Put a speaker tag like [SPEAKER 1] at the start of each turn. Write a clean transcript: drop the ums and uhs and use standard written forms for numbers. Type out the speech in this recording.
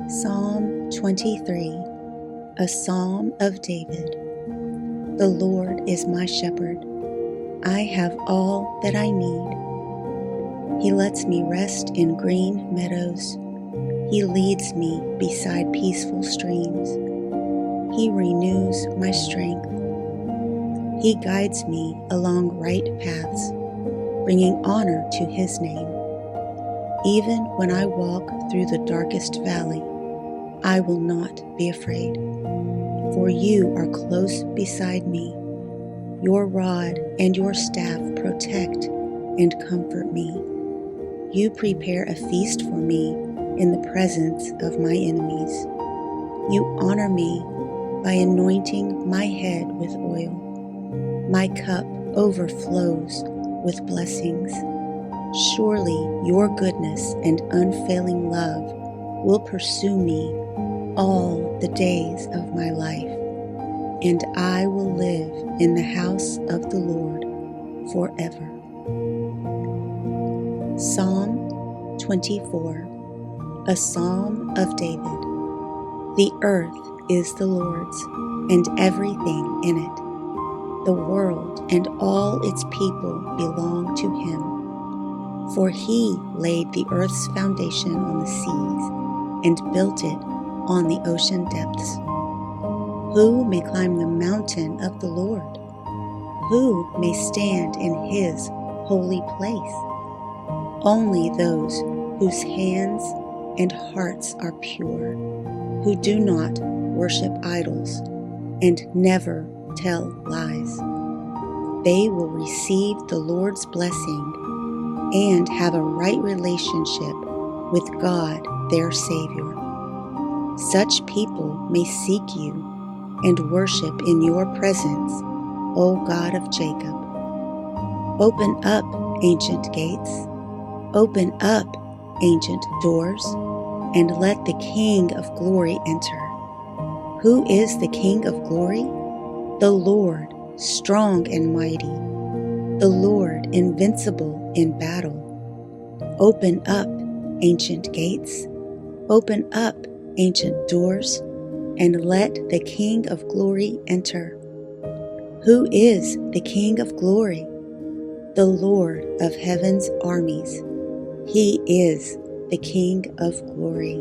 [SPEAKER 1] Psalm 23, a psalm of David. The Lord is my shepherd. I have all that I need. He lets me rest in green meadows. He leads me beside peaceful streams. He renews my strength. He guides me along right paths, bringing honor to His name. Even when I walk through the darkest valley, I will not be afraid, for You are close beside me. Your rod and Your staff protect and comfort me. You prepare a feast for me in the presence of my enemies. You honor me by anointing my head with oil. My cup overflows with blessings. Surely Your goodness and unfailing love will pursue me all the days of my life, and I will live in the house of the Lord forever. Psalm 24, a psalm of David. The earth is the Lord's, and everything in it. The world and all its people belong to Him. For He laid the earth's foundation on the seas and built it on the ocean depths. Who may climb the mountain of the Lord? Who may stand in His holy place? Only those whose hands and hearts are pure, who do not worship idols and never tell lies. They will receive the Lord's blessing and have a right relationship with God, their Savior. Such people may seek You and worship in Your presence, O God of Jacob. Open up, ancient gates. Open up, ancient doors, and let the King of glory enter. Who is the King of glory? The Lord, strong and mighty. The Lord, invincible in battle. Open up, ancient gates. Open up, ancient doors, and let the King of glory enter. Who is the King of glory? The Lord of heaven's armies. He is the King of glory.